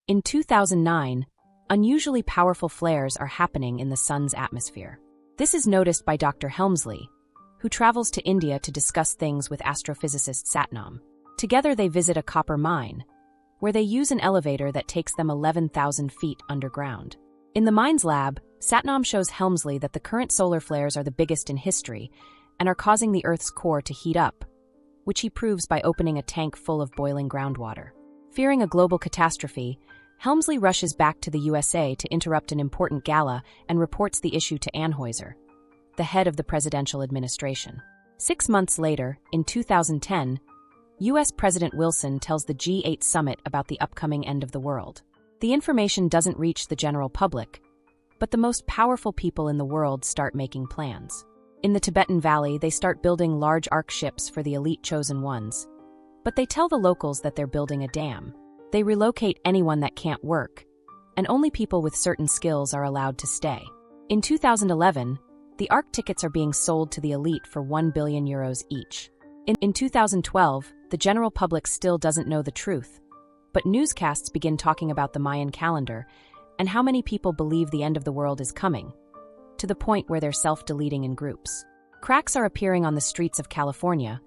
In 2009, unusually powerful flares are happening in the Sun's atmosphere. This is noticed by Dr. Helmsley, who travels to India to discuss things with astrophysicist Satnam. Together they visit a copper mine, where they use an elevator that takes them 11,000 feet underground. In the mine's lab, Satnam shows Helmsley that the current solar flares are the biggest in history and are causing the Earth's core to heat up, which he proves by opening a tank full of boiling groundwater. Fearing a global catastrophe, Helmsley rushes back to the USA to interrupt an important gala and reports the issue to Anheuser, the head of the presidential administration. 6 months later, in 2010, U.S. President Wilson tells the G8 summit about the upcoming end of the world. The information doesn't reach the general public, but the most powerful people in the world start making plans. In the Tibetan Valley, they start building large ark ships for the elite chosen ones, but they tell the locals that they're building a dam. They relocate anyone that can't work, and only people with certain skills are allowed to stay. In 2011, the ark tickets are being sold to the elite for €1 billion each. In 2012, the general public still doesn't know the truth, but newscasts begin talking about the Mayan calendar and how many people believe the end of the world is coming, to the point where they're self-deleting in groups. Cracks are appearing on the streets of California,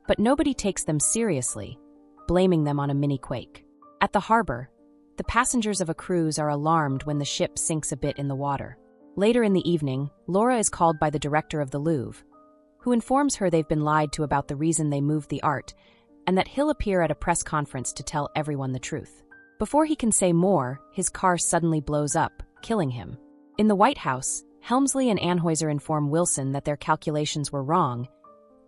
but nobody takes them seriously, blaming them on a mini-quake. At the harbor, the passengers of a cruise are alarmed when the ship sinks a bit in the water. Later in the evening, Laura is called by the director of the Louvre, who informs her they've been lied to about the reason they moved the art, and that he'll appear at a press conference to tell everyone the truth. Before he can say more, his car suddenly blows up, killing him. In the White House, Helmsley and Anheuser inform Wilson that their calculations were wrong,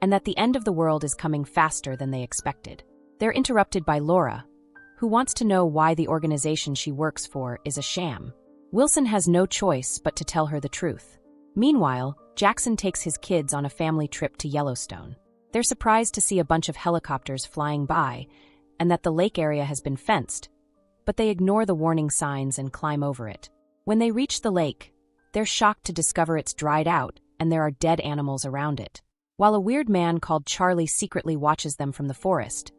and that the end of the world is coming faster than they expected. They're interrupted by Laura, who wants to know why the organization she works for is a sham. Wilson has no choice but to tell her the truth. Meanwhile, Jackson takes his kids on a family trip to Yellowstone. They're surprised to see a bunch of helicopters flying by, and that the lake area has been fenced, but they ignore the warning signs and climb over it. When they reach the lake, they're shocked to discover it's dried out and there are dead animals around it. While a weird man called Charlie secretly watches them from the forest,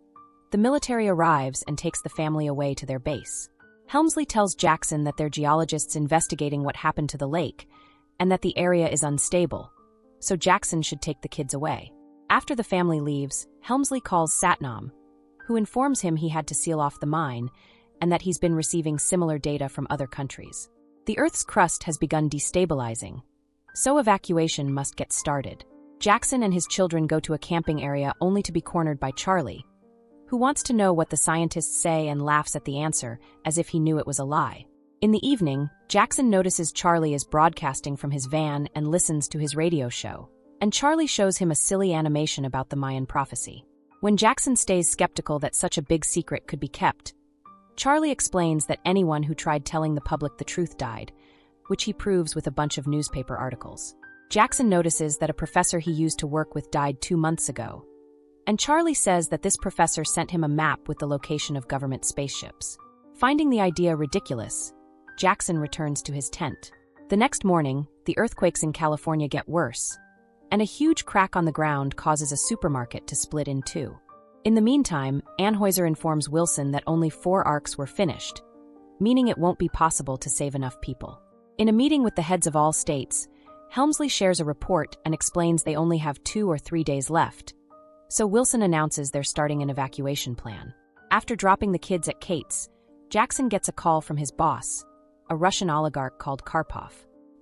the military arrives and takes the family away to their base. Helmsley tells Jackson that they're geologists investigating what happened to the lake and that the area is unstable, so Jackson should take the kids away. After the family leaves, Helmsley calls Satnam, who informs him he had to seal off the mine and that he's been receiving similar data from other countries. The Earth's crust has begun destabilizing, so evacuation must get started. Jackson and his children go to a camping area only to be cornered by Charlie, who wants to know what the scientists say and laughs at the answer as if he knew it was a lie. In the evening, Jackson notices Charlie is broadcasting from his van and listens to his radio show, and Charlie shows him a silly animation about the Mayan prophecy. When Jackson stays skeptical that such a big secret could be kept, Charlie explains that anyone who tried telling the public the truth died, which he proves with a bunch of newspaper articles. Jackson notices that a professor he used to work with died 2 months ago, and Charlie says that this professor sent him a map with the location of government spaceships. Finding the idea ridiculous, Jackson returns to his tent. The next morning, the earthquakes in California get worse, and a huge crack on the ground causes a supermarket to split in two. In the meantime, Anheuser informs Wilson that only 4 arcs were finished, meaning it won't be possible to save enough people. In a meeting with the heads of all states, Helmsley shares a report and explains they only have 2 or 3 days left, so Wilson announces they're starting an evacuation plan. After dropping the kids at Kate's, Jackson gets a call from his boss, a Russian oligarch called Karpov.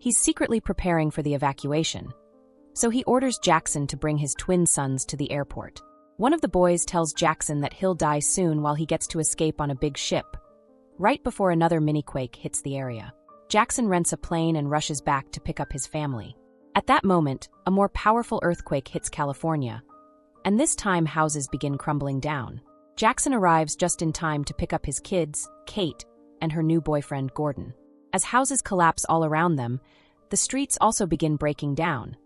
He's secretly preparing for the evacuation, so he orders Jackson to bring his twin sons to the airport. One of the boys tells Jackson that he'll die soon while he gets to escape on a big ship, right before another mini-quake hits the area. Jackson rents a plane and rushes back to pick up his family. At that moment, a more powerful earthquake hits California, and this time houses begin crumbling down. Jackson arrives just in time to pick up his kids, Kate, and her new boyfriend, Gordon. As houses collapse all around them, the streets also begin breaking down,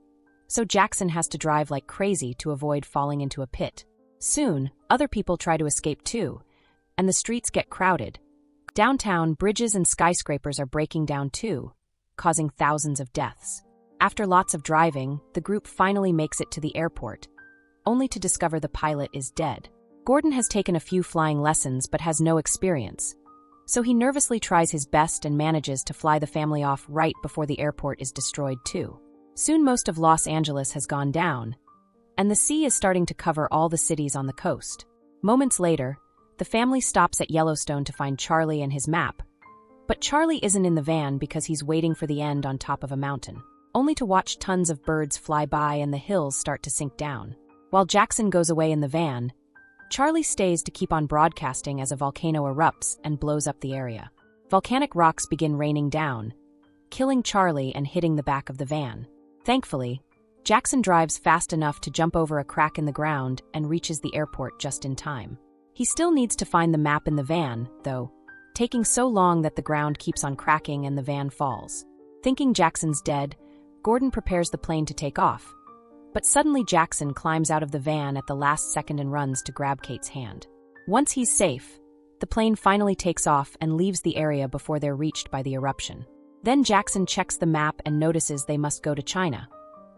so Jackson has to drive like crazy to avoid falling into a pit. Soon, other people try to escape too, and the streets get crowded. Downtown, bridges and skyscrapers are breaking down too, causing thousands of deaths. After lots of driving, the group finally makes it to the airport, only to discover the pilot is dead. Gordon has taken a few flying lessons but has no experience, So he nervously tries his best and manages to fly the family off right before the airport is destroyed too. Soon most of Los Angeles has gone down, and the sea is starting to cover all the cities on the coast. Moments later, the family stops at Yellowstone to find Charlie and his map, but Charlie isn't in the van because he's waiting for the end on top of a mountain, only to watch tons of birds fly by and the hills start to sink down. While Jackson goes away in the van, Charlie stays to keep on broadcasting as a volcano erupts and blows up the area. Volcanic rocks begin raining down, killing Charlie and hitting the back of the van. Thankfully, Jackson drives fast enough to jump over a crack in the ground and reaches the airport just in time. He still needs to find the map in the van, though, taking so long that the ground keeps on cracking and the van falls. Thinking Jackson's dead, Gordon prepares the plane to take off. But suddenly Jackson climbs out of the van at the last second and runs to grab Kate's hand. Once he's safe, the plane finally takes off and leaves the area before they're reached by the eruption. Then Jackson checks the map and notices they must go to China,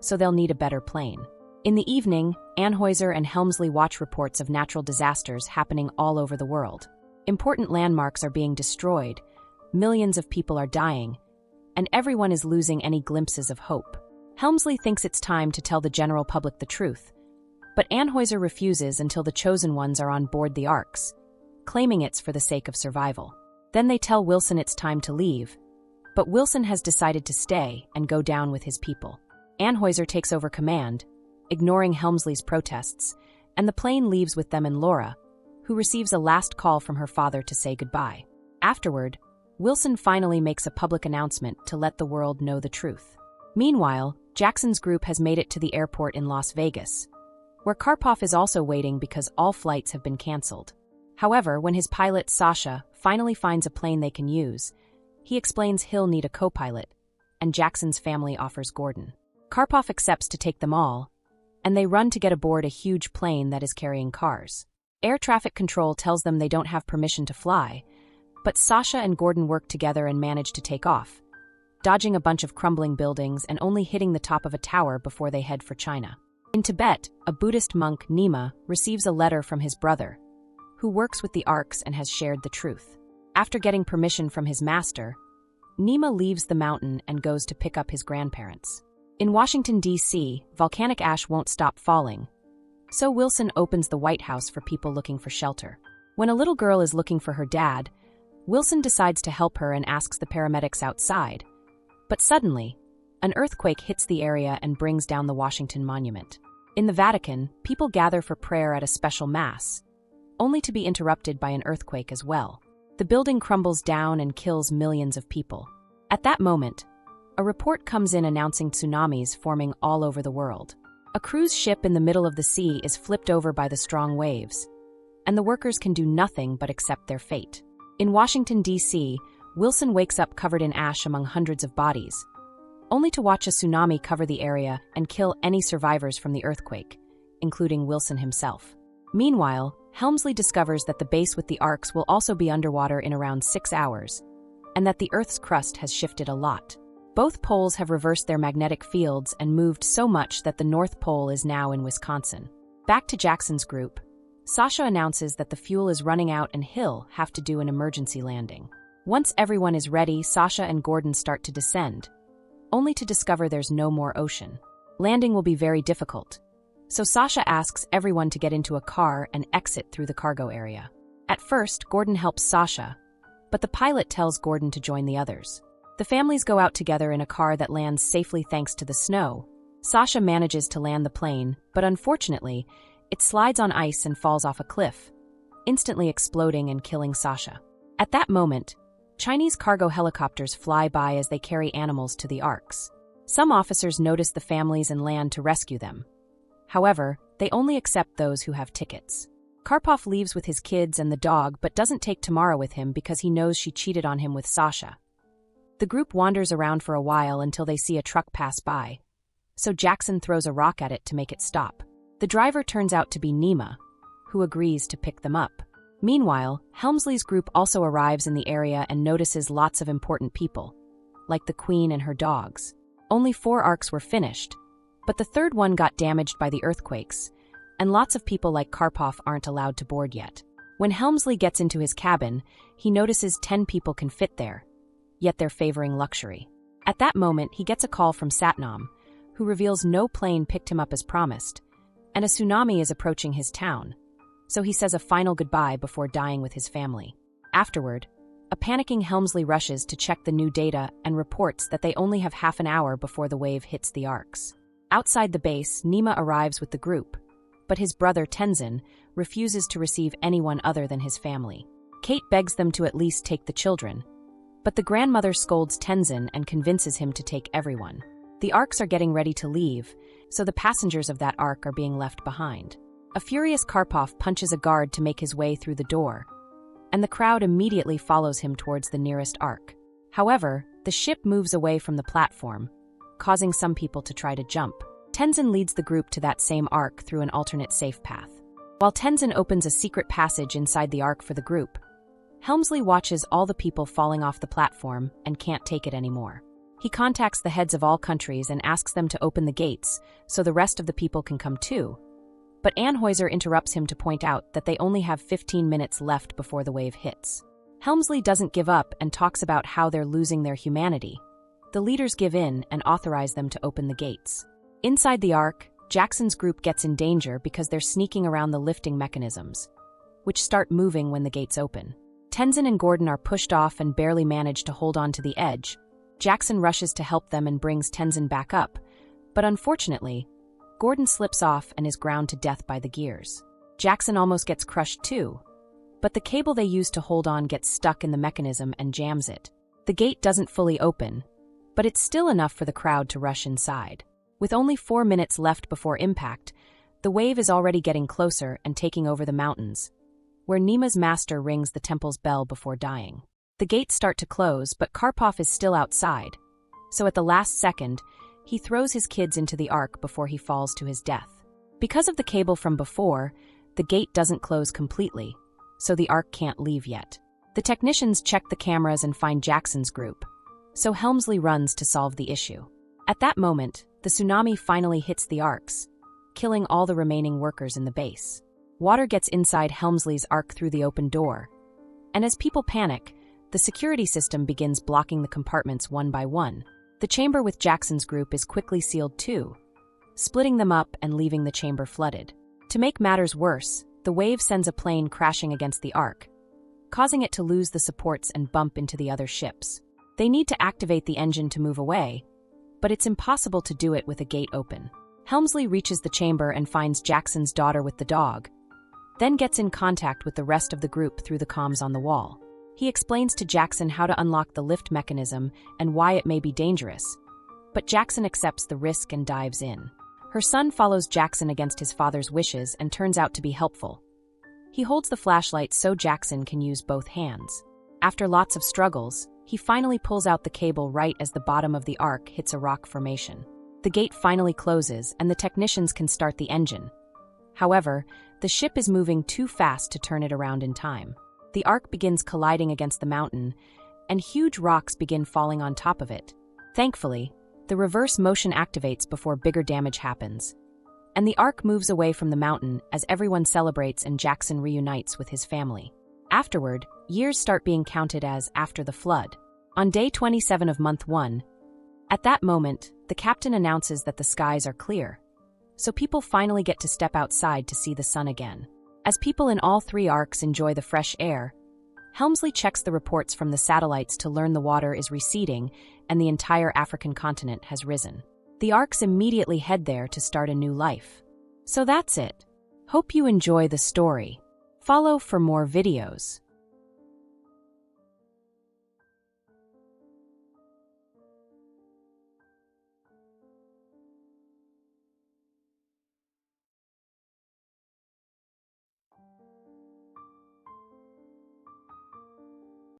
so they'll need a better plane. In the evening, Anheuser and Helmsley watch reports of natural disasters happening all over the world. Important landmarks are being destroyed, millions of people are dying, and everyone is losing any glimpses of hope. Helmsley thinks it's time to tell the general public the truth, but Anheuser refuses until the chosen ones are on board the Arks, claiming it's for the sake of survival. Then they tell Wilson it's time to leave, but Wilson has decided to stay and go down with his people. Anheuser takes over command, ignoring Helmsley's protests, and the plane leaves with them and Laura, who receives a last call from her father to say goodbye. Afterward, Wilson finally makes a public announcement to let the world know the truth. Meanwhile, Jackson's group has made it to the airport in Las Vegas, where Karpov is also waiting because all flights have been canceled. However, when his pilot, Sasha, finally finds a plane they can use, he explains he'll need a co-pilot, and Jackson's family offers Gordon. Karpov accepts to take them all, and they run to get aboard a huge plane that is carrying cars. Air traffic control tells them they don't have permission to fly, but Sasha and Gordon work together and manage to take off, dodging a bunch of crumbling buildings and only hitting the top of a tower before they head for China. In Tibet, a Buddhist monk, Nima, receives a letter from his brother, who works with the Arks and has shared the truth. After getting permission from his master, Nima leaves the mountain and goes to pick up his grandparents. In Washington, D.C., volcanic ash won't stop falling, so Wilson opens the White House for people looking for shelter. When a little girl is looking for her dad, Wilson decides to help her and asks the paramedics outside. But suddenly, an earthquake hits the area and brings down the Washington Monument. In the Vatican, people gather for prayer at a special mass, only to be interrupted by an earthquake as well. The building crumbles down and kills millions of people. At that moment, a report comes in announcing tsunamis forming all over the world. A cruise ship in the middle of the sea is flipped over by the strong waves, and the workers can do nothing but accept their fate. In Washington, D.C., Wilson wakes up covered in ash among hundreds of bodies, only to watch a tsunami cover the area and kill any survivors from the earthquake, including Wilson himself. Meanwhile, Helmsley discovers that the base with the Arks will also be underwater in around 6 hours, and that the Earth's crust has shifted a lot. Both poles have reversed their magnetic fields and moved so much that the North Pole is now in Wisconsin. Back to Jackson's group, Sasha announces that the fuel is running out and he'll have to do an emergency landing. Once everyone is ready, Sasha and Gordon start to descend, only to discover there's no more ocean. Landing will be very difficult, so Sasha asks everyone to get into a car and exit through the cargo area. At first, Gordon helps Sasha, but the pilot tells Gordon to join the others. The families go out together in a car that lands safely thanks to the snow. Sasha manages to land the plane, but unfortunately, it slides on ice and falls off a cliff, instantly exploding and killing Sasha. At that moment, Chinese cargo helicopters fly by as they carry animals to the Arks. Some officers notice the families and land to rescue them. However, they only accept those who have tickets. Karpov leaves with his kids and the dog but doesn't take Tamara with him because he knows she cheated on him with Sasha. The group wanders around for a while until they see a truck pass by, so Jackson throws a rock at it to make it stop. The driver turns out to be Nima, who agrees to pick them up. Meanwhile, Helmsley's group also arrives in the area and notices lots of important people, like the Queen and her dogs. Only 4 Arks were finished, but the third one got damaged by the earthquakes, and lots of people like Karpov aren't allowed to board yet. When Helmsley gets into his cabin, he notices 10 people can fit there, yet they're favoring luxury. At that moment, he gets a call from Satnam, who reveals no plane picked him up as promised, and a tsunami is approaching his town, so he says a final goodbye before dying with his family. Afterward, a panicking Helmsley rushes to check the new data and reports that they only have half an hour before the wave hits the Arks. Outside the base, Nima arrives with the group, but his brother Tenzin refuses to receive anyone other than his family. Kate begs them to at least take the children, but the grandmother scolds Tenzin and convinces him to take everyone. The Arks are getting ready to leave, so the passengers of that Ark are being left behind. A furious Karpov punches a guard to make his way through the door, and the crowd immediately follows him towards the nearest Ark. However, the ship moves away from the platform, causing some people to try to jump. Tenzin leads the group to that same Ark through an alternate safe path. While Tenzin opens a secret passage inside the Ark for the group, Helmsley watches all the people falling off the platform and can't take it anymore. He contacts the heads of all countries and asks them to open the gates so the rest of the people can come too, but Anheuser interrupts him to point out that they only have 15 minutes left before the wave hits. Helmsley doesn't give up and talks about how they're losing their humanity. The leaders give in and authorize them to open the gates. Inside the Ark, Jackson's group gets in danger because they're sneaking around the lifting mechanisms, which start moving when the gates open. Tenzin and Gordon are pushed off and barely manage to hold on to the edge. Jackson rushes to help them and brings Tenzin back up, but unfortunately, Gordon slips off and is ground to death by the gears. Jackson almost gets crushed too, but the cable they use to hold on gets stuck in the mechanism and jams it. The gate doesn't fully open, but it's still enough for the crowd to rush inside. With only 4 minutes left before impact, the wave is already getting closer and taking over the mountains, where Nima's master rings the temple's bell before dying. The gates start to close, but Karpov is still outside, so at the last second, he throws his kids into the Ark before he falls to his death. Because of the cable from before, the gate doesn't close completely, so the Ark can't leave yet. The technicians check the cameras and find Jackson's group, so Helmsley runs to solve the issue. At that moment, the tsunami finally hits the Arks, killing all the remaining workers in the base. Water gets inside Helmsley's Ark through the open door, and as people panic, the security system begins blocking the compartments one by one. The chamber with Jackson's group is quickly sealed too, splitting them up and leaving the chamber flooded. To make matters worse, the wave sends a plane crashing against the Ark, causing it to lose the supports and bump into the other ships. They need to activate the engine to move away, but it's impossible to do it with a gate open. Helmsley reaches the chamber and finds Jackson's daughter with the dog, then gets in contact with the rest of the group through the comms on the wall. He explains to Jackson how to unlock the lift mechanism and why it may be dangerous, but Jackson accepts the risk and dives in. Her son follows Jackson against his father's wishes and turns out to be helpful. He holds the flashlight so Jackson can use both hands. After lots of struggles, he finally pulls out the cable right as the bottom of the Ark hits a rock formation. The gate finally closes and the technicians can start the engine. However, the ship is moving too fast to turn it around in time. The Ark begins colliding against the mountain, and huge rocks begin falling on top of it. Thankfully, the reverse motion activates before bigger damage happens, and the Ark moves away from the mountain as everyone celebrates and Jackson reunites with his family. Afterward, years start being counted as after the flood. On day 27 of month 1, at that moment, the captain announces that the skies are clear, so people finally get to step outside to see the sun again. As people in all 3 Arks enjoy the fresh air, Helmsley checks the reports from the satellites to learn the water is receding and the entire African continent has risen. The Arks immediately head there to start a new life. So that's it. Hope you enjoy the story. Follow for more videos.